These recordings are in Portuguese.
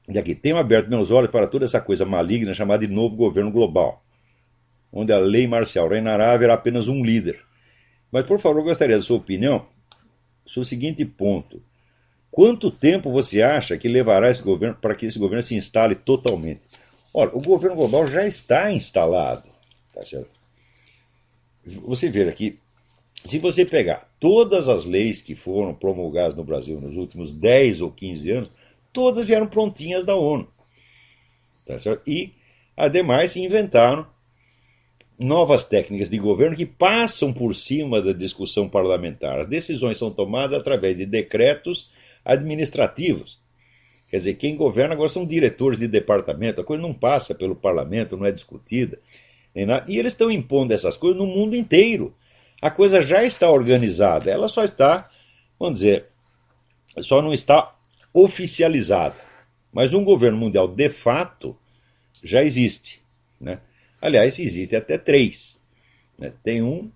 E aqui, tenho aberto meus olhos para toda essa coisa maligna chamada de novo governo global, onde a lei marcial reinará, haverá apenas um líder. Mas, por favor, eu gostaria da sua opinião sobre o seguinte ponto. Quanto tempo você acha que levará esse governo para que esse governo se instale totalmente? Olha, o governo global já está instalado. Tá certo? Você vê aqui, se você pegar todas as leis que foram promulgadas no Brasil nos últimos 10 ou 15 anos, todas vieram prontinhas da ONU. Tá certo? E, ademais, inventaram novas técnicas de governo que passam por cima da discussão parlamentar. As decisões são tomadas através de decretos administrativos. Quer dizer, quem governa agora são diretores de departamento, a coisa não passa pelo parlamento, não é discutida, nem nada. E eles estão impondo essas coisas no mundo inteiro. A coisa já está organizada, ela só está, vamos dizer, só não está oficializada. Mas um governo mundial de fato já existe, né? Aliás, existe até três, né? Tem um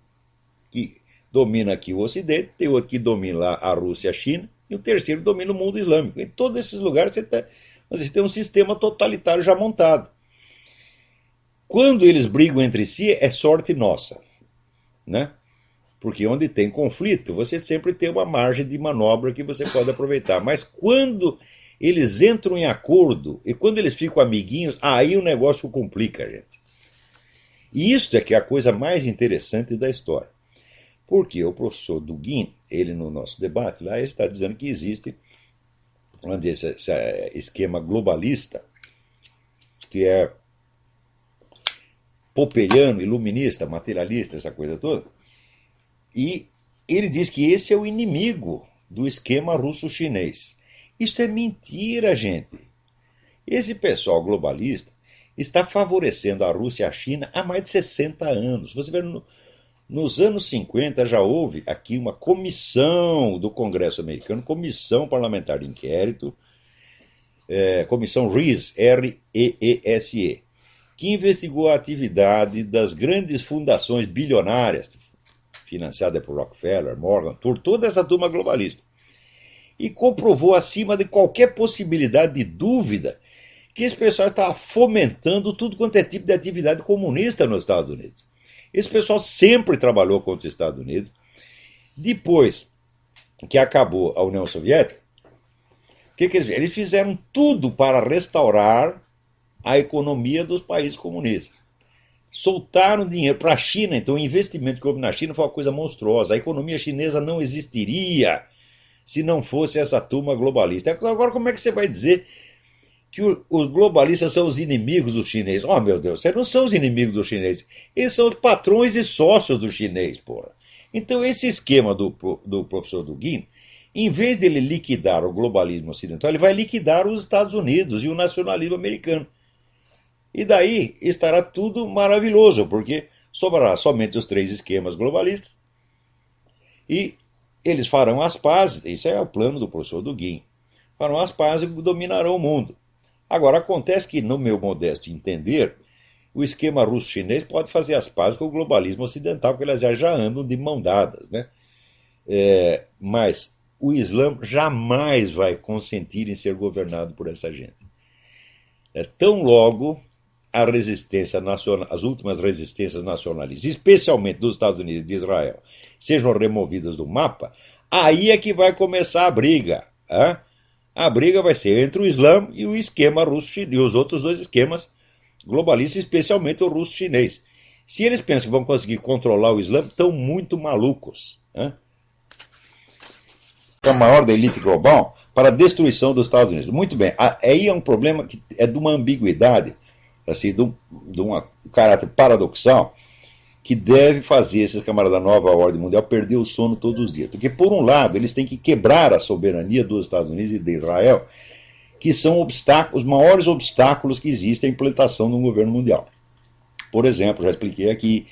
que domina aqui o Ocidente, tem outro que domina lá a Rússia e a China, e o terceiro domina o mundo islâmico. Em todos esses lugares você tem um sistema totalitário já montado. Quando eles brigam entre si, é sorte nossa, né? Porque onde tem conflito, você sempre tem uma margem de manobra que você pode aproveitar. Mas quando eles entram em acordo e quando eles ficam amiguinhos, aí o negócio complica, gente. E isso é que é a coisa mais interessante da história. Porque o professor Dugin, ele no nosso debate lá, ele está dizendo que existe, vamos dizer, esse esquema globalista, que é popperiano, iluminista, materialista, essa coisa toda. E ele diz que esse é o inimigo do esquema russo-chinês. Isso é mentira, gente. Esse pessoal globalista está favorecendo a Rússia e a China há mais de 60 anos. Você vê, nos anos 50 já houve aqui uma comissão do Congresso americano, comissão parlamentar de inquérito, comissão REESE, R-E-E-S-E, que investigou a atividade das grandes fundações bilionárias, financiada por Rockefeller, Morgan, por toda essa turma globalista. E comprovou acima de qualquer possibilidade de dúvida que esse pessoal estava fomentando tudo quanto é tipo de atividade comunista nos Estados Unidos. Esse pessoal sempre trabalhou contra os Estados Unidos. Depois que acabou a União Soviética, o que eles fizeram? Eles fizeram tudo para restaurar a economia dos países comunistas. Soltaram dinheiro para a China, então o investimento que houve na China foi uma coisa monstruosa. A economia chinesa não existiria se não fosse essa turma globalista. Agora, como é que você vai dizer que os globalistas são os inimigos dos chineses? Oh, meu Deus, vocês não são os inimigos dos chineses. Eles são os patrões e sócios do chinês, porra. Então, esse esquema do professor Dugin, em vez de ele liquidar o globalismo ocidental, ele vai liquidar os Estados Unidos e o nacionalismo americano. E daí estará tudo maravilhoso, porque sobrará somente os três esquemas globalistas e eles farão as pazes. Isso é o plano do professor Dugin. Farão as pazes e dominarão o mundo. Agora, acontece que, no meu modesto entender, o esquema russo-chinês pode fazer as pazes com o globalismo ocidental, porque elas já andam de mão dadas, né? Mas o Islã jamais vai consentir em ser governado por essa gente. Tão logo a resistência nacional, as últimas resistências nacionalistas, especialmente dos Estados Unidos e de Israel, sejam removidas do mapa, aí é que vai começar a briga. Hein? A briga vai ser entre o Islã e o esquema russo-chinês, e os outros dois esquemas globalistas, especialmente o russo-chinês. Se eles pensam que vão conseguir controlar o Islã, estão muito malucos. Hein? A maior da elite global para a destruição dos Estados Unidos. Muito bem, aí é um problema que é de uma ambiguidade, assim, de um caráter paradoxal, que deve fazer esses camaradas da nova ordem mundial perder o sono todos os dias. Porque, por um lado, eles têm que quebrar a soberania dos Estados Unidos e de Israel, que são os maiores obstáculos que existem à implantação de um governo mundial. Por exemplo, já expliquei aqui,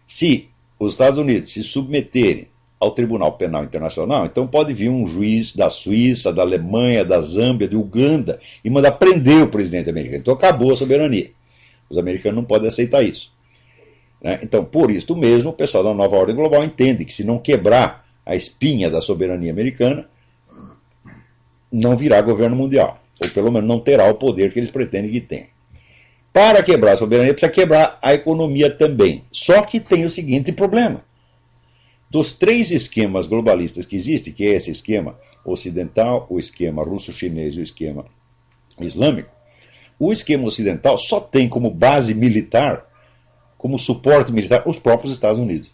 se os Estados Unidos se submeterem ao Tribunal Penal Internacional, então pode vir um juiz da Suíça, da Alemanha, da Zâmbia, de Uganda, e mandar prender o presidente americano. Então acabou a soberania. Os americanos não podem aceitar isso. Então, por isso mesmo, o pessoal da nova ordem global entende que se não quebrar a espinha da soberania americana, não virá governo mundial. ou pelo menos não terá o poder que eles pretendem que tenha. Para quebrar a soberania, precisa quebrar a economia também. Só que tem o seguinte problema. Dos 3 esquemas globalistas que existem, que é esse esquema ocidental, o esquema russo-chinês e o esquema islâmico, o esquema ocidental só tem como base militar, como suporte militar, os próprios Estados Unidos.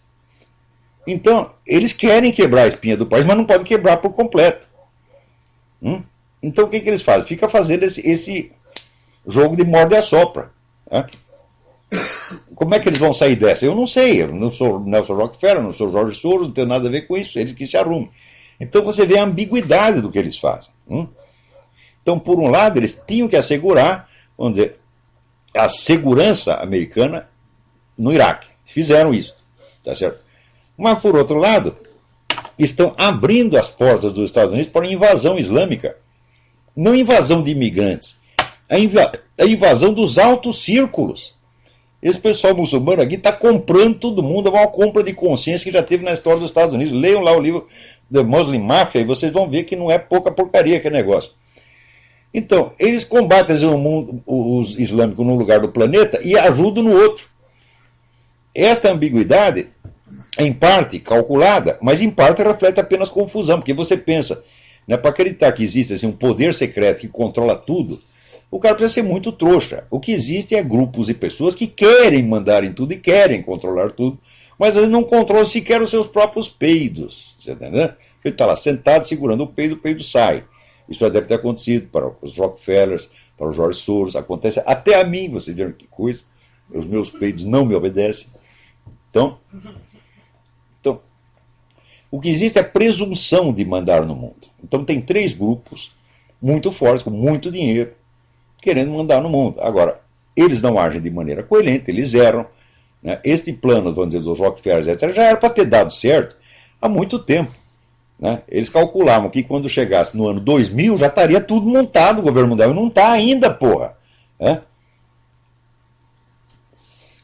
Então, eles querem quebrar a espinha do país, mas não podem quebrar por completo. Então, o que eles fazem? Fica fazendo esse jogo de morde e assopra. Né? Como é que eles vão sair dessa? Eu não sei. Eu não sou Nelson Rockefeller, não sou Jorge Soros, não tenho nada a ver com isso. Eles que se arrumem. Então, você vê a ambiguidade do que eles fazem. Então, por um lado, eles tinham que assegurar, vamos dizer, a segurança americana no Iraque. Fizeram isso. Tá certo? Mas, por outro lado, estão abrindo as portas dos Estados Unidos para a invasão islâmica. Não invasão de imigrantes, a invasão dos altos círculos. Esse pessoal muçulmano aqui está comprando todo mundo, é uma compra de consciência que já teve na história dos Estados Unidos. Leiam lá o livro The Muslim Mafia e vocês vão ver que não é pouca porcaria aquele negócio. Então, eles combatem os islâmicos num lugar do planeta e ajudam no outro. Esta ambiguidade é em parte calculada, mas em parte reflete apenas confusão, porque você pensa, né, para acreditar que existe assim, um poder secreto que controla tudo, o cara precisa ser muito trouxa. O que existe é grupos e pessoas que querem mandar em tudo e querem controlar tudo, mas eles não controlam sequer os seus próprios peidos. Você entendeu? Ele está lá sentado segurando o peido sai. Isso já deve ter acontecido para os Rockefellers, para o Jorge Soros, acontece até a mim, vocês viram que coisa, os meus peidos não me obedecem. Então, o que existe é a presunção de mandar no mundo. Então tem 3 grupos muito fortes, com muito dinheiro, querendo mandar no mundo. Agora, eles não agem de maneira coerente, eles erram. Né? Este plano, vamos dizer, dos Rockefellers, etc., já era para ter dado certo há muito tempo. Né? Eles calculavam que quando chegasse no ano 2000 já estaria tudo montado o governo mundial. E não está ainda, porra. Né?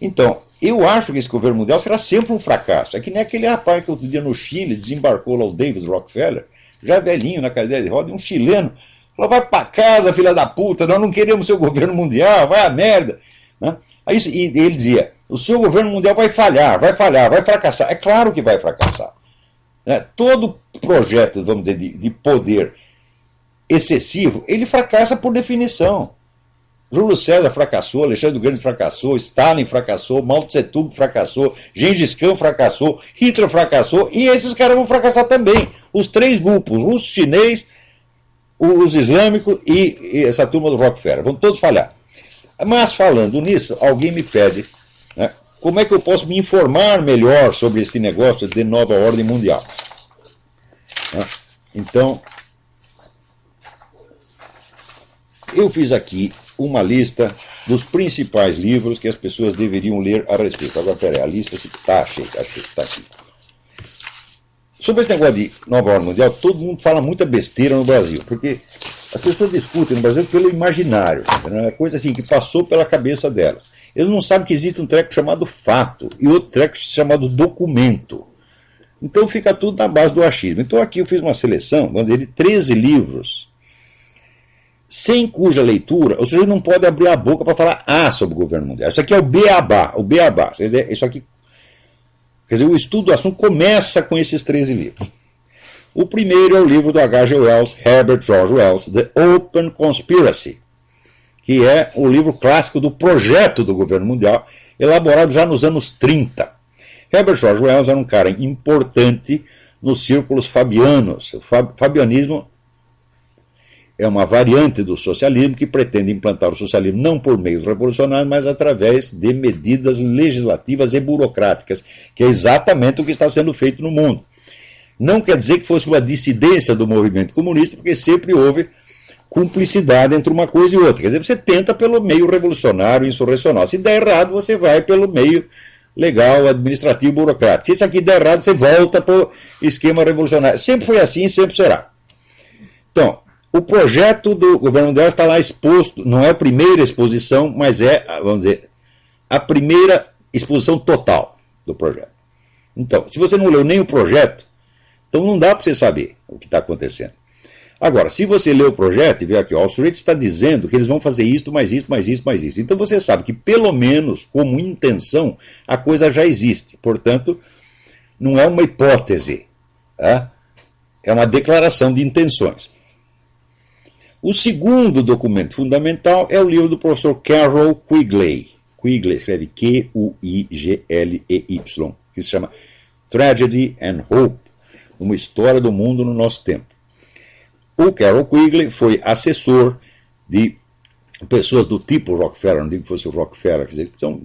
Então, eu acho que esse governo mundial será sempre um fracasso. É que nem aquele rapaz que outro dia no Chile desembarcou lá o David Rockefeller, já velhinho na cadeira de roda, um chileno. Falou, vai pra casa, filha da puta, nós não queremos seu governo mundial, vai a merda. Né? Aí, e ele dizia, o seu governo mundial vai falhar, vai fracassar. É claro que vai fracassar. Né? Todo projeto, vamos dizer, de poder excessivo, ele fracassa por definição. Júlio César fracassou, Alexandre o Grande fracassou, Stalin fracassou, Mao Tse Tung fracassou, Gengis Khan fracassou, Hitler fracassou, e esses caras vão fracassar também. Os 3 grupos, russo, chinês, os islâmicos e essa turma do Rockefeller, vão todos falhar. Mas falando nisso, alguém me pede, né, como é que eu posso me informar melhor sobre esse negócio de nova ordem mundial. Né? Então, eu fiz aqui uma lista dos principais livros que as pessoas deveriam ler a respeito. Agora, peraí, a lista está achei, está aqui. Sobre esse negócio de nova ordem mundial, todo mundo fala muita besteira no Brasil, porque as pessoas discutem no Brasil pelo imaginário, é coisa assim que passou pela cabeça delas. Eles não sabem que existe um treco chamado fato e outro treco chamado documento. Então fica tudo na base do achismo. Então aqui eu fiz uma seleção, vamos dizer, de 13 livros, sem cuja leitura, ou seja, não pode abrir a boca para falar sobre o governo mundial. Isso aqui é o beabá, Isso aqui, quer dizer, o estudo do assunto começa com esses 13 livros. O primeiro é o livro do H.G. Wells, Herbert George Wells, The Open Conspiracy, que é o livro clássico do projeto do governo mundial, elaborado já nos anos 30. Herbert George Wells era um cara importante nos círculos fabianos. O fabianismo é uma variante do socialismo que pretende implantar o socialismo não por meios revolucionários, mas através de medidas legislativas e burocráticas, que é exatamente o que está sendo feito no mundo. Não quer dizer que fosse uma dissidência do movimento comunista, porque sempre houve cumplicidade entre uma coisa e outra. Quer dizer, você tenta pelo meio revolucionário, insurrecional. Se der errado, você vai pelo meio legal, administrativo, burocrático. Se isso aqui der errado, você volta para o esquema revolucionário. Sempre foi assim e sempre será. Então, o projeto do governo mundial está lá exposto, não é a primeira exposição, mas é, vamos dizer, a primeira exposição total do projeto. Então, se você não leu nem o projeto, então não dá para você saber o que está acontecendo. Agora, se você lê o projeto e vê aqui, ó, o sujeito está dizendo que eles vão fazer isto, mais isto, mais isto, mais isto. Então você sabe que, pelo menos, como intenção, a coisa já existe. Portanto, não é uma hipótese, tá? É uma declaração de intenções. O segundo documento fundamental é o livro do professor Carroll Quigley. Quigley escreve Q-U-I-G-L-E-Y, que se chama Tragedy and Hope, uma história do mundo no nosso tempo. O Carroll Quigley foi assessor de pessoas do tipo Rockefeller, não digo que fosse o Rockefeller, quer dizer, que são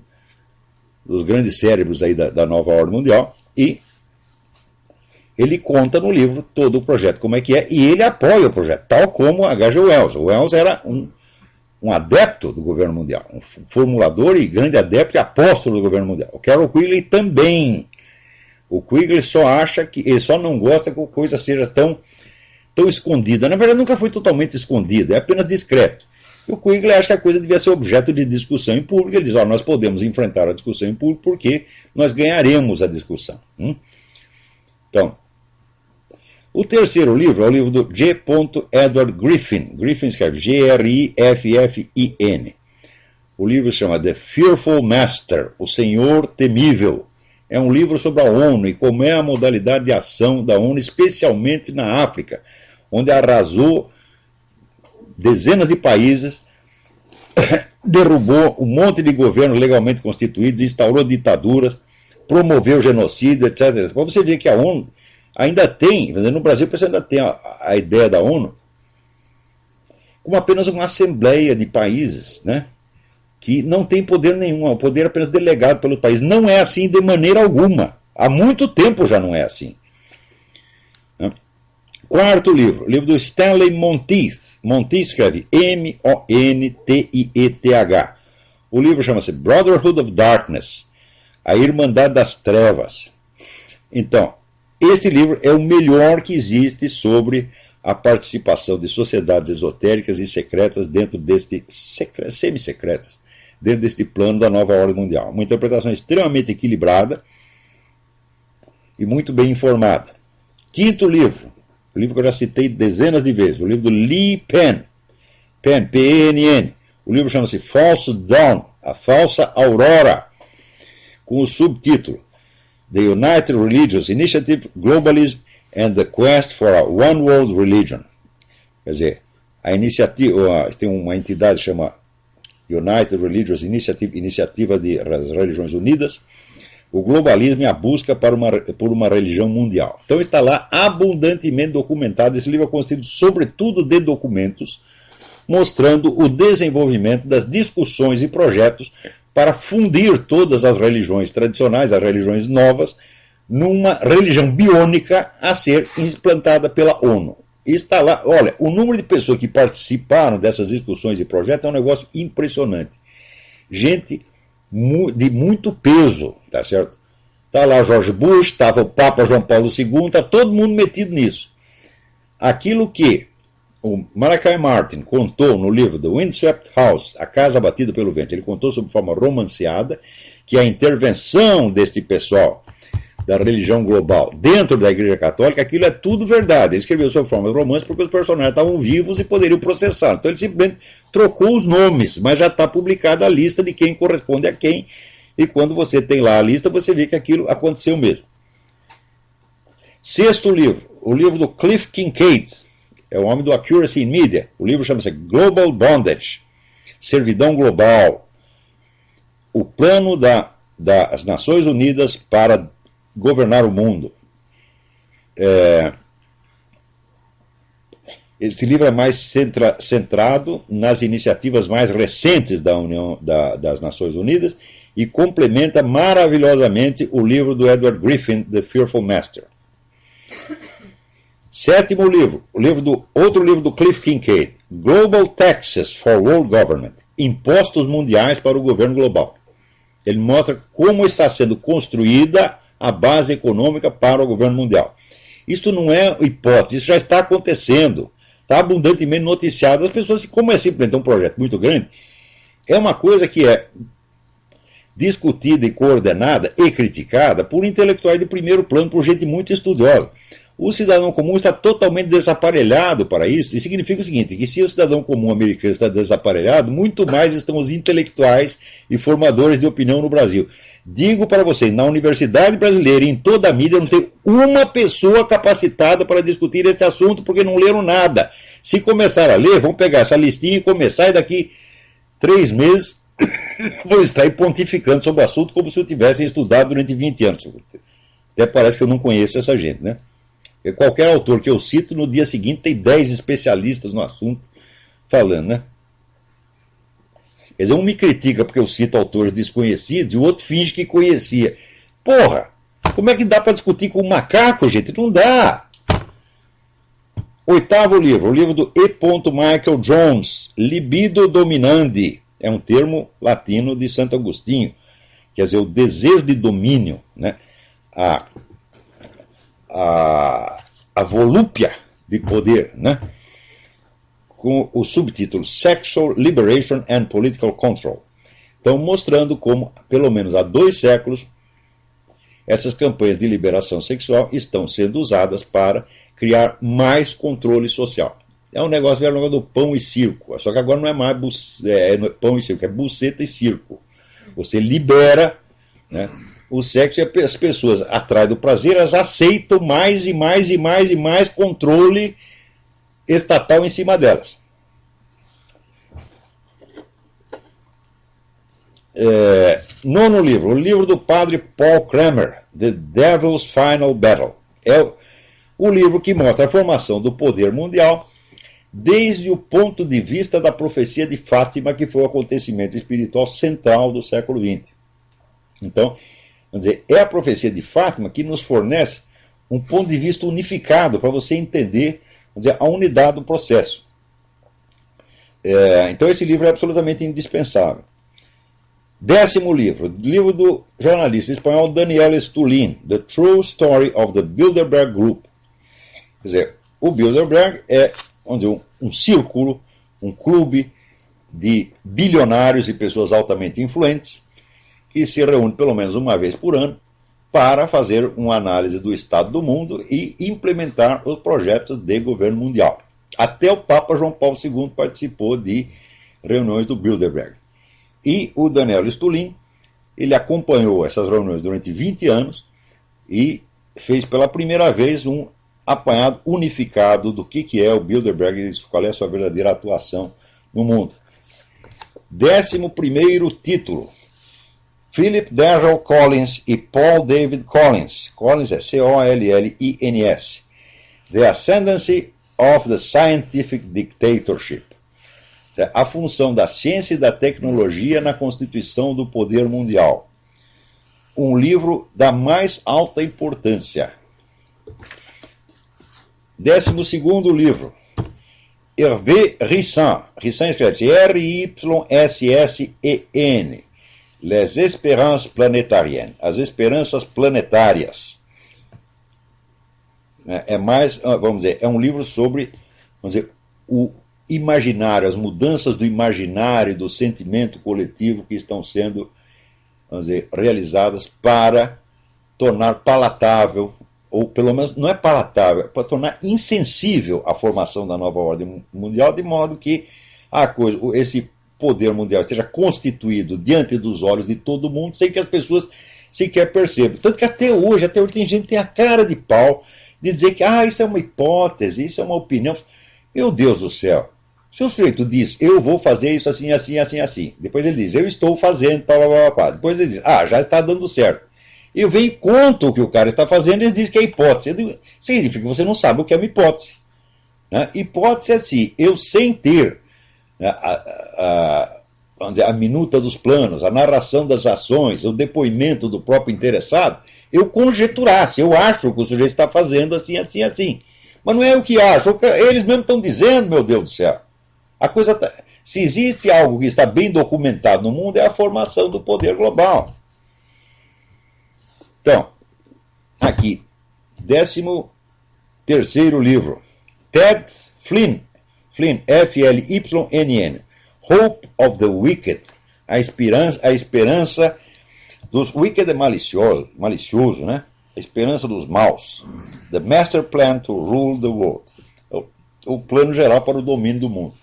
os grandes cérebros aí da nova ordem mundial, e ele conta no livro todo o projeto, como é que é, e ele apoia o projeto, tal como H.G. Wells. O Wells era um adepto do governo mundial, um formulador e grande adepto e apóstolo do governo mundial. O Carroll Quigley também. O Quigley só acha que, ele só não gosta que a coisa seja tão escondida. Na verdade, nunca foi totalmente escondida, é apenas discreto. E o Quigley acha que a coisa devia ser objeto de discussão em público. Ele diz, ó, nós podemos enfrentar a discussão em público porque nós ganharemos a discussão. Então, o terceiro livro é o livro do G. Edward Griffin. Griffin escreve G-R-I-F-F-I-N. O livro se chama The Fearful Master, o Senhor Temível. É um livro sobre a ONU e como é a modalidade de ação da ONU, especialmente na África, onde arrasou dezenas de países, derrubou um monte de governos legalmente constituídos, instaurou ditaduras, promoveu genocídio, etc. Para você ver que a ONU ainda tem, no Brasil você ainda tem a ideia da ONU como apenas uma assembleia de países, né, que não tem poder nenhum, o poder é apenas delegado pelo país. Não é assim de maneira alguma. Há muito tempo já não é assim. Quarto livro, o livro do Stanley Monteith. Monteith escreve M-O-N-T-I-E-T-H. O livro chama-se Brotherhood of Darkness, a Irmandade das Trevas. Então, esse livro é o melhor que existe sobre a participação de sociedades esotéricas e secretas dentro deste, semi-secretas, dentro deste plano da nova ordem mundial. Uma interpretação extremamente equilibrada e muito bem informada. Quinto livro, o livro que eu já citei dezenas de vezes, o livro do Lee Penn, P-N-N. O livro chama-se False Dawn, a Falsa Aurora, com o subtítulo The United Religious Initiative, Globalism and the Quest for a One World Religion. Quer dizer, a iniciativa, tem uma entidade que chama United Religious Initiative, Iniciativa das Religiões Unidas, o globalismo e a busca por uma religião mundial. Então está lá abundantemente documentado. Esse livro é constituído sobretudo de documentos mostrando o desenvolvimento das discussões e projetos para fundir todas as religiões tradicionais, as religiões novas, numa religião biônica a ser implantada pela ONU. E está lá, olha, o número de pessoas que participaram dessas discussões e projetos é um negócio impressionante. Gente de muito peso, tá certo? Está lá George Bush, estava o Papa João Paulo II, está todo mundo metido nisso. Aquilo que o Malachi Martin contou no livro The Windswept House, A Casa Abatida pelo Vento, ele contou sob forma romanceada que a intervenção deste pessoal da religião global dentro da Igreja Católica, aquilo é tudo verdade. Ele escreveu sob forma de romance porque os personagens estavam vivos e poderiam processar. Então ele simplesmente trocou os nomes, mas já está publicada a lista de quem corresponde a quem, e quando você tem lá a lista, você vê que aquilo aconteceu mesmo. Sexto livro, o livro do Cliff Kincaid, é o homem do Accuracy in Media. O livro chama-se Global Bondage, Servidão Global, o plano das Nações Unidas para governar o mundo. Esse livro é mais centrado nas iniciativas mais recentes da União das Nações Unidas e complementa maravilhosamente o livro do Edward Griffin, The Fearful Master. Sétimo livro, outro livro do Cliff Kincaid, Global Taxes for World Government, Impostos Mundiais para o Governo Global. Ele mostra como está sendo construída a base econômica para o governo mundial. Isso não é hipótese, isso já está acontecendo, está abundantemente noticiado. As pessoas, como é simplesmente um projeto muito grande, é uma coisa que é discutida e coordenada e criticada por intelectuais de primeiro plano, por gente muito estudiosa. O cidadão comum está totalmente desaparelhado para isso, e significa o seguinte, que se o cidadão comum americano está desaparelhado, muito mais estão os intelectuais e formadores de opinião no Brasil. Digo para vocês, na universidade brasileira e em toda a mídia não tem uma pessoa capacitada para discutir esse assunto, porque não leram nada. Se começar a ler, vão pegar essa listinha e começar, e daqui 3 meses vão estar aí pontificando sobre o assunto como se eu tivesse estudado durante 20 anos. Até parece que eu não conheço essa gente, né? Qualquer autor que eu cito, no dia seguinte tem 10 especialistas no assunto falando, né? Quer dizer, um me critica porque eu cito autores desconhecidos e o outro finge que conhecia. Porra, como é que dá para discutir com um macaco, gente? Não dá. 8º livro, o livro do E. Michael Jones, Libido Dominandi. É um termo latino de Santo Agostinho. Quer dizer, o desejo de domínio, né? A volúpia de poder, né? Com o subtítulo Sexual Liberation and Political Control. Então, mostrando como, pelo menos há 2 séculos, essas campanhas de liberação sexual estão sendo usadas para criar mais controle social. É um negócio do pão e circo, só que agora não é mais pão e circo, é buceta e circo. Você libera, né, o sexo e as pessoas, atrás do prazer, elas aceitam mais e mais e mais e mais controle estatal em cima delas. 9º livro, o livro do padre Paul Kramer, The Devil's Final Battle. É o livro que mostra a formação do poder mundial desde o ponto de vista da profecia de Fátima, que foi o acontecimento espiritual central do século XX. Então, vamos dizer, é a profecia de Fátima que nos fornece um ponto de vista unificado para você entender, vamos dizer, a unidade do processo. Então esse livro é absolutamente indispensável. 10º livro, livro do jornalista espanhol Daniel Stulin, The True Story of the Bilderberg Group. Quer dizer, o Bilderberg é um círculo, um clube de bilionários e pessoas altamente influentes que se reúne pelo menos uma vez por ano para fazer uma análise do estado do mundo e implementar os projetos de governo mundial. Até o Papa João Paulo II participou de reuniões do Bilderberg. E o Daniel Stulin, ele acompanhou essas reuniões durante 20 anos e fez pela primeira vez um apanhado unificado do que é o Bilderberg e qual é a sua verdadeira atuação no mundo. 11º título, Philip Darrell Collins e Paul David Collins. Collins é C-O-L-L-I-N-S. The Ascendancy of the Scientific Dictatorship. A função da ciência e da tecnologia na constituição do poder mundial. Um livro da mais alta importância. 12º livro, Hervé Rissan. Rissan escreve-se R-Y-S-S-E-N. Les Espérances Planetariennes. As Esperanças Planetárias. É mais, vamos dizer, é um livro sobre, vamos dizer, o imaginário, as mudanças do imaginário, do sentimento coletivo que estão sendo, vamos dizer, realizadas para tornar palatável, ou pelo menos não é palatável, é para tornar insensível a formação da nova ordem mundial, de modo que esse poder mundial esteja constituído diante dos olhos de todo mundo, sem que as pessoas sequer percebam. Tanto que até hoje tem gente que tem a cara de pau de dizer que isso é uma hipótese, isso é uma opinião. Meu Deus do céu. Se o sujeito diz, eu vou fazer isso assim, assim, assim, assim. Depois ele diz, eu estou fazendo, pá, pá, pá, pá. Depois ele diz, já está dando certo. Eu venho e conto o que o cara está fazendo e ele diz que é hipótese. Significa que você não sabe o que é uma hipótese. Né? Hipótese é se eu, sem ter vamos dizer, a minuta dos planos, a narração das ações, o depoimento do próprio interessado, eu conjeturasse, eu acho que o sujeito está fazendo assim, assim, assim. Mas não é o que acho, eles mesmos estão dizendo, meu Deus do céu. A coisa se existe algo que está bem documentado no mundo, é a formação do poder global. Então, aqui, 13º livro, Ted Flynn, F-L-Y-N-N, Hope of the Wicked, a esperança dos wicked é malicioso, né? a esperança dos maus, The Master Plan to Rule the World, o plano geral para o domínio do mundo.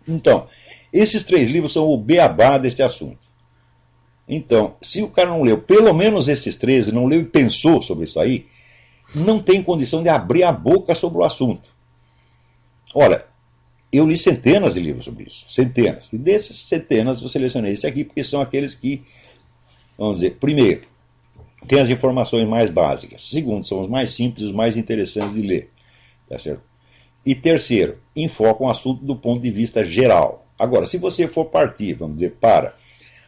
Então, esses 3 livros são o beabá desse assunto. Então, se o cara não leu pelo menos esses 3, não leu e pensou sobre isso aí, não tem condição de abrir a boca sobre o assunto. Olha, eu li centenas de livros sobre isso, centenas. E desses centenas eu selecionei esse aqui porque são aqueles que, vamos dizer, primeiro, tem as informações mais básicas. Segundo, são os mais simples, os mais interessantes de ler. Tá certo? E terceiro, enfocam o assunto do ponto de vista geral. Agora, se você for partir, vamos dizer, para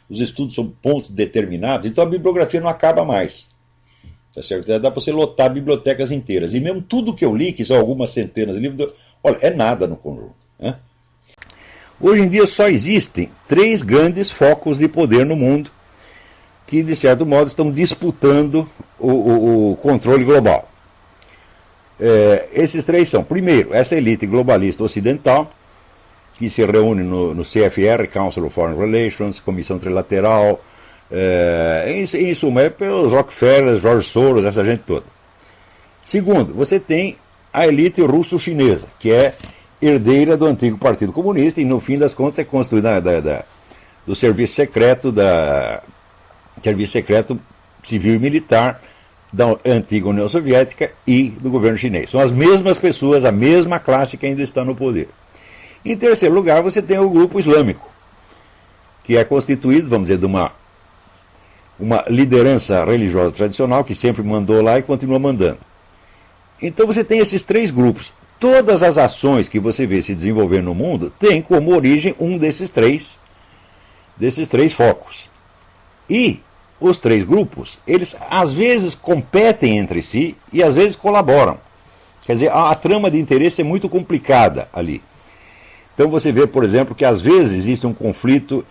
os estudos sobre pontos determinados, então a bibliografia não acaba mais. Tá certo? Dá para você lotar bibliotecas inteiras. E mesmo tudo que eu li, que são algumas centenas de livros, olha, é nada no conjunto. Né? Hoje em dia só existem 3 grandes focos de poder no mundo que, de certo modo, estão disputando o controle global. Esses 3 são, primeiro, essa elite globalista ocidental, que se reúne no CFR, Council of Foreign Relations, Comissão Trilateral, em suma, pelos Rockefeller, George Soros, essa gente toda. Segundo, você tem a elite russo-chinesa, que é herdeira do antigo Partido Comunista e, no fim das contas, é construída do serviço secreto civil e militar da antiga União Soviética e do governo chinês. São as mesmas pessoas, a mesma classe que ainda está no poder. Em terceiro lugar, você tem o grupo islâmico, que é constituído, vamos dizer, de uma liderança religiosa tradicional que sempre mandou lá e continua mandando. Então você tem esses 3 grupos. Todas as ações que você vê se desenvolver no mundo têm como origem um desses três focos. E os 3 grupos, eles às vezes competem entre si e às vezes colaboram. Quer dizer, a trama de interesse é muito complicada ali. Então você vê, por exemplo, que às vezes existe um conflito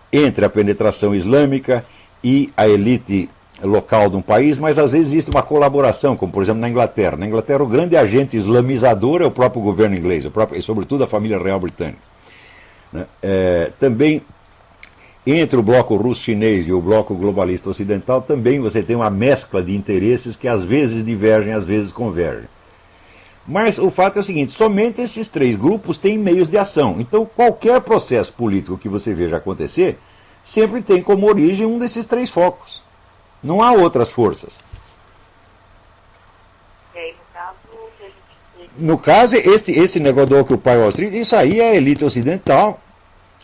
entre a penetração islâmica e a elite local de um país, mas às vezes existe uma colaboração, como por exemplo na Inglaterra. Na Inglaterra o grande agente islamizador é o próprio governo inglês, e sobretudo a família real britânica. Também entre o bloco russo-chinês e o bloco globalista ocidental também você tem uma mescla de interesses que às vezes divergem, às vezes convergem. Mas o fato é o seguinte, somente esses 3 grupos têm meios de ação. Então qualquer processo político que você veja acontecer, sempre tem como origem um desses 3 focos. Não há outras forças. No caso, esse negócio do Occupy Wall Street, isso aí é a elite ocidental.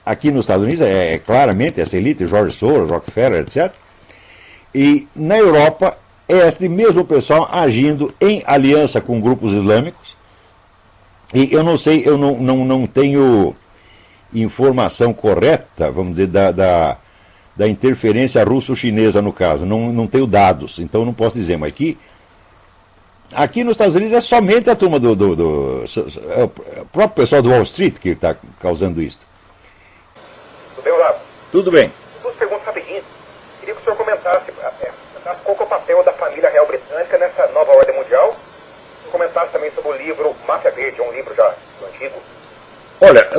Aqui nos Estados Unidos é claramente essa elite, George Soros, Rockefeller, etc. E na Europa é esse mesmo pessoal agindo em aliança com grupos islâmicos. E eu não sei, eu não tenho informação correta, vamos dizer, da interferência russo-chinesa no caso. Não tenho dados, então não posso dizer. Mas aqui nos Estados Unidos é somente a turma o próprio pessoal do Wall Street que está causando isso. Tudo bem, Olavo? Tudo bem. 2 perguntas rapidinho. Queria que o senhor comentasse qual que é o papel da família real britânica nessa nova ordem mundial. E comentasse também sobre o livro Máfia Verde, um livro já antigo. Olha,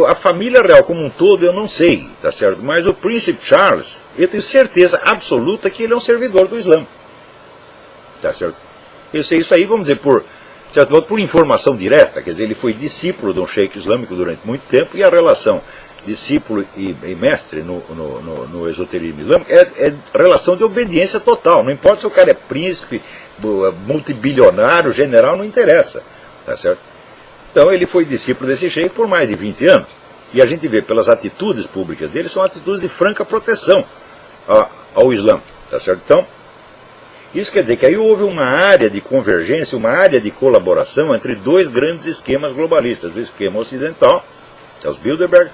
a família real como um todo eu não sei, tá certo? Mas o príncipe Charles, eu tenho certeza absoluta que ele é um servidor do Islã. Tá certo? Eu sei isso aí, vamos dizer, por informação direta, quer dizer, ele foi discípulo de um sheik islâmico durante muito tempo e a relação discípulo e mestre no esoterismo islâmico é relação de obediência total. Não importa se o cara é príncipe, multibilionário, general, não interessa. Tá certo? Então ele foi discípulo desse sheik por mais de 20 anos. E a gente vê pelas atitudes públicas dele, são atitudes de franca proteção ao Islã. Tá certo? Então, isso quer dizer que aí houve uma área de convergência, uma área de colaboração entre 2 grandes esquemas globalistas. O esquema ocidental, é os Bilderberg,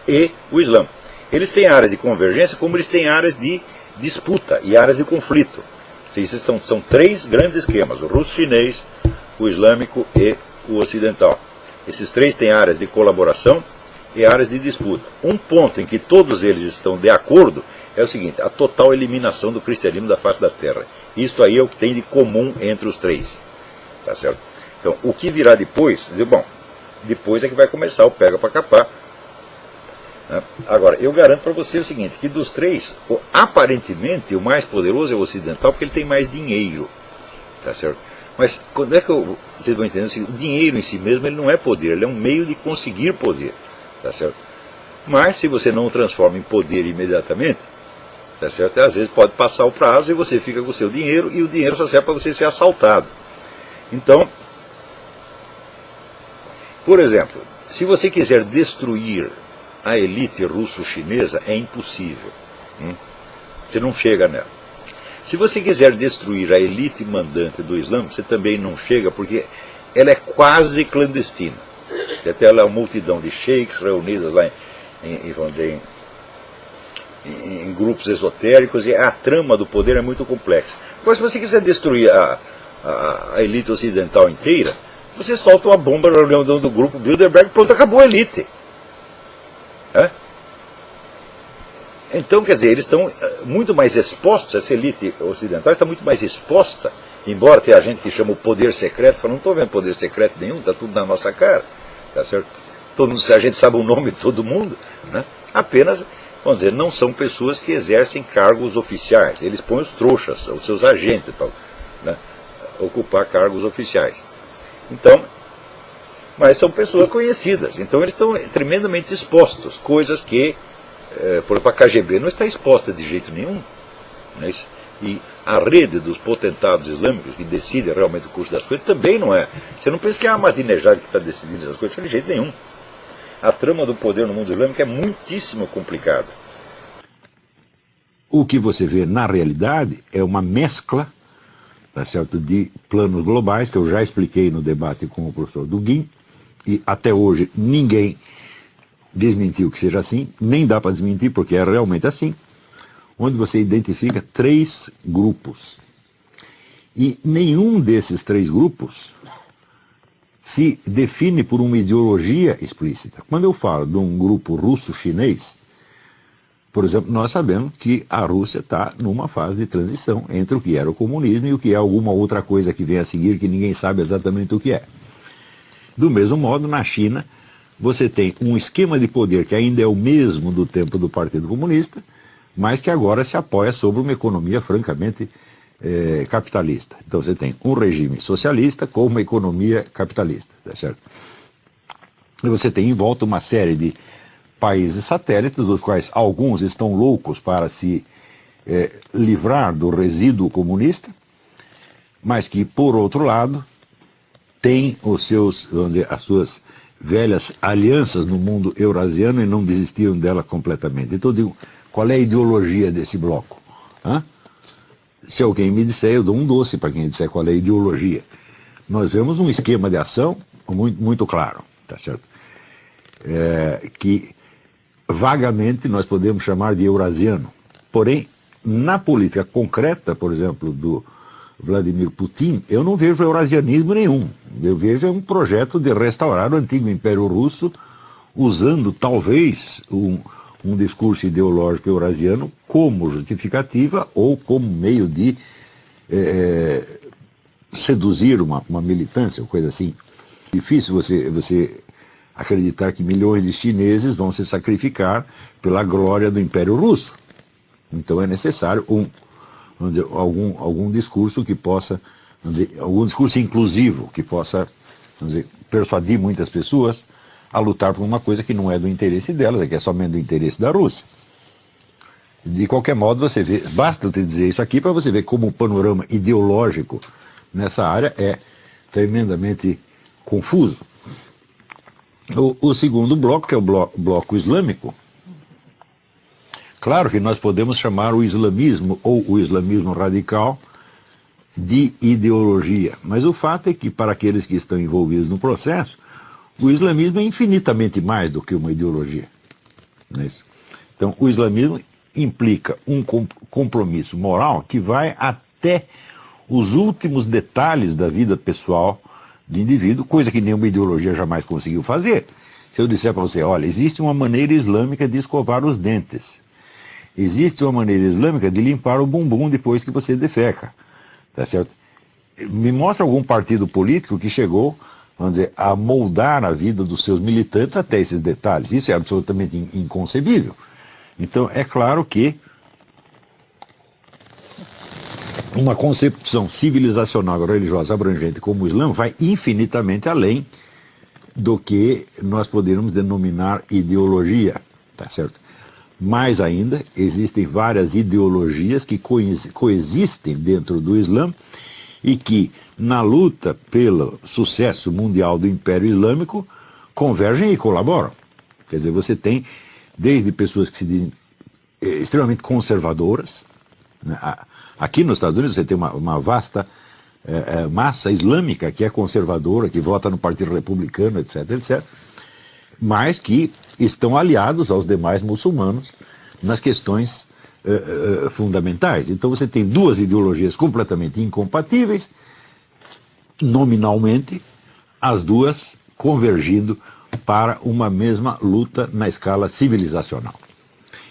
e o Islã. Eles têm áreas de convergência, como eles têm áreas de disputa e áreas de conflito. São 3 grandes esquemas, o russo-chinês, o islâmico e o ocidental. Esses 3 têm áreas de colaboração e áreas de disputa. Um ponto em que todos eles estão de acordo é o seguinte, a total eliminação do cristianismo da face da terra. Isso aí é o que tem de comum entre os 3. Tá certo? Então, o que virá depois, bom, depois é que vai começar o pega para capar. Né? Agora, eu garanto para você o seguinte, que dos três, aparentemente o mais poderoso é o ocidental, porque ele tem mais dinheiro. Tá certo? Mas quando é que vocês vão entender o dinheiro em si mesmo ele não é poder, ele é um meio de conseguir poder. Tá certo? Mas se você não o transforma em poder imediatamente, tá certo? Às vezes pode passar o prazo e você fica com o seu dinheiro e o dinheiro só serve para você ser assaltado. Então, por exemplo, se você quiser destruir a elite russo-chinesa, é impossível. Você não chega nela. Se você quiser destruir a elite mandante do Islã, você também não chega, porque ela é quase clandestina. Até ela é uma multidão de sheiks reunidos lá vamos dizer, em grupos esotéricos, e a trama do poder é muito complexa. Agora, se você quiser destruir a elite ocidental inteira, você solta uma bomba na reunião do grupo Bilderberg e pronto, acabou a elite. É? Então, quer dizer, eles estão muito mais expostos, essa elite ocidental está muito mais exposta, embora tenha gente que chama o poder secreto, fala, não estou vendo poder secreto nenhum, está tudo na nossa cara, tá certo? Todo mundo, a gente sabe o nome de todo mundo, né? Apenas, vamos dizer, não são pessoas que exercem cargos oficiais, eles põem os trouxas, os seus agentes, para, né, ocupar cargos oficiais. Então, mas são pessoas conhecidas, então eles estão tremendamente expostos, coisas que, por exemplo, a KGB não está exposta de jeito nenhum. Não é isso? E a rede dos potentados islâmicos, que decidem realmente o curso das coisas, também não é. Você não pensa que é a Ahmadinejad que está decidindo essas coisas, de jeito nenhum. A trama do poder no mundo islâmico é muitíssimo complicada. O que você vê na realidade é uma mescla, tá certo, de planos globais, que eu já expliquei no debate com o professor Dugin, e até hoje ninguém desmentiu que seja assim, nem dá para desmentir porque é realmente assim, onde você identifica três grupos. E nenhum desses três grupos se define por uma ideologia explícita. Quando eu falo de um grupo russo-chinês, por exemplo, nós sabemos que a Rússia está numa fase de transição entre o que era o comunismo e o que é alguma outra coisa que vem a seguir, que ninguém sabe exatamente o que é. Do mesmo modo, na China, você tem um esquema de poder que ainda é o mesmo do tempo do Partido Comunista, mas que agora se apoia sobre uma economia francamente capitalista. Então você tem um regime socialista com uma economia capitalista, tá certo? E você tem em volta uma série de países satélites, dos quais alguns estão loucos para se livrar do resíduo comunista, mas que, por outro lado, têm os seus, vamos dizer, as suas velhas alianças no mundo eurasiano e não desistiram dela completamente. Então eu digo, qual é a ideologia desse bloco? Se alguém me disser, eu dou um doce para quem disser qual é a ideologia. Nós vemos um esquema de ação muito, muito claro, tá certo? Que vagamente nós podemos chamar de eurasiano. Porém, na política concreta, por exemplo, do Vladimir Putin, eu não vejo eurasianismo nenhum. Eu vejo um projeto de restaurar o antigo Império Russo, usando talvez um discurso ideológico eurasiano como justificativa ou como meio de seduzir uma militância, ou coisa assim. Difícil você acreditar que milhões de chineses vão se sacrificar pela glória do Império Russo. Então é necessário vamos dizer, algum discurso que possa, vamos dizer, algum discurso inclusivo que possa, vamos dizer, persuadir muitas pessoas a lutar por uma coisa que não é do interesse delas, é que é somente do interesse da Rússia. De qualquer modo, você vê, basta eu te dizer isso aqui para você ver como o panorama ideológico nessa área é tremendamente confuso. O segundo bloco, que é o bloco islâmico, claro que nós podemos chamar o islamismo ou o islamismo radical de ideologia, mas o fato é que para aqueles que estão envolvidos no processo, o islamismo é infinitamente mais do que uma ideologia. Não é isso? Então, o islamismo implica um compromisso moral que vai até os últimos detalhes da vida pessoal do indivíduo, coisa que nenhuma ideologia jamais conseguiu fazer. Se eu disser para você, olha, existe uma maneira islâmica de escovar os dentes, existe uma maneira islâmica de limpar o bumbum depois que você defeca, tá certo? Me mostra algum partido político que chegou vamos dizer, a moldar a vida dos seus militantes até esses detalhes. Isso é absolutamente inconcebível. Então, é claro que uma concepção civilizacional e religiosa abrangente como o Islã vai infinitamente além do que nós poderíamos denominar ideologia, tá certo? Mais ainda, existem várias ideologias que coexistem dentro do Islã e que, na luta pelo sucesso mundial do Império Islâmico, convergem e colaboram. Quer dizer, você tem desde pessoas que se dizem extremamente conservadoras, né? Aqui nos Estados Unidos você tem uma vasta massa islâmica que é conservadora, que vota no Partido Republicano, etc, etc, mas que estão aliados aos demais muçulmanos nas questões fundamentais. Então você tem duas ideologias completamente incompatíveis, nominalmente, as duas convergindo para uma mesma luta na escala civilizacional.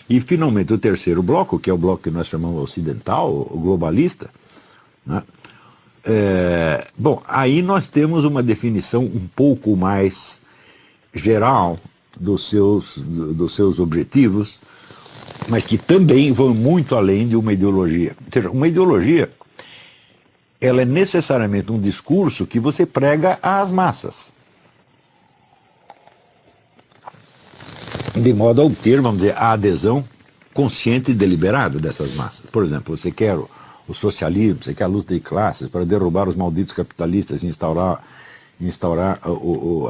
E, finalmente, o terceiro bloco, que é o bloco que nós chamamos ocidental, o globalista, né? Bom, aí nós temos uma definição um pouco mais geral dos seus objetivos, mas que também vão muito além de uma ideologia. Ou seja, uma ideologia, ela é necessariamente um discurso que você prega às massas, de modo a obter, vamos dizer, a adesão consciente e deliberada dessas massas. Por exemplo, você quer o socialismo, você quer a luta de classes para derrubar os malditos capitalistas e instaurar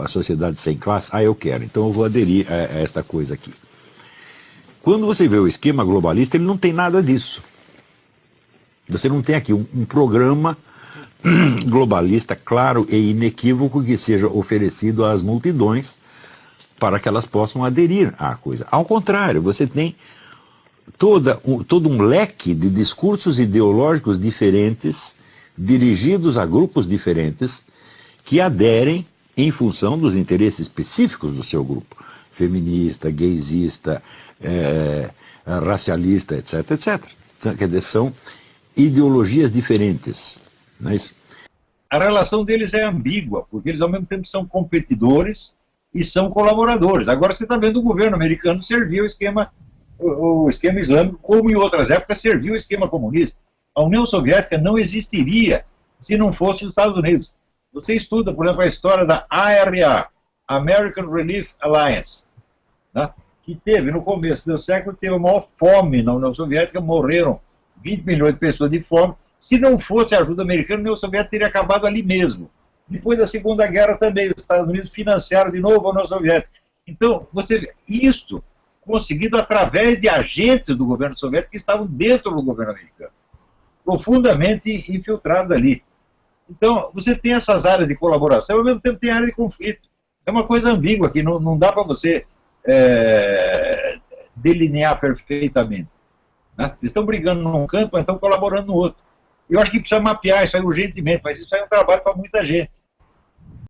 a sociedade sem classe. Ah, eu quero, então eu vou aderir a esta coisa aqui. Quando você vê o esquema globalista, ele não tem nada disso. Você não tem aqui um programa globalista claro e inequívoco que seja oferecido às multidões para que elas possam aderir à coisa. Ao contrário, você tem todo um leque de discursos ideológicos diferentes, dirigidos a grupos diferentes, que aderem em função dos interesses específicos do seu grupo. Feminista, gaysista, racialista, etc, etc. Quer dizer, são ideologias diferentes. Não é isso? A relação deles é ambígua, porque eles ao mesmo tempo são competidores e são colaboradores. Agora você está vendo o governo americano servir o esquema islâmico, como em outras épocas serviu o esquema comunista. A União Soviética não existiria se não fosse os Estados Unidos. Você estuda, por exemplo, a história da ARA, American Relief Alliance, né, que teve, no começo do século, teve a maior fome na União Soviética, morreram 20 milhões de pessoas de fome. Se não fosse a ajuda americana, a União Soviética teria acabado ali mesmo. Depois da Segunda Guerra também, os Estados Unidos financiaram de novo a União Soviética. Então, você vê isso conseguido através de agentes do governo soviético que estavam dentro do governo americano, profundamente infiltrados ali. Então, você tem essas áreas de colaboração, ao mesmo tempo tem área de conflito. É uma coisa ambígua que não dá para você delinear perfeitamente. Né? Eles estão brigando num canto, mas estão colaborando no outro. Eu acho que precisa mapear isso aí urgentemente, mas isso aí é um trabalho para muita gente.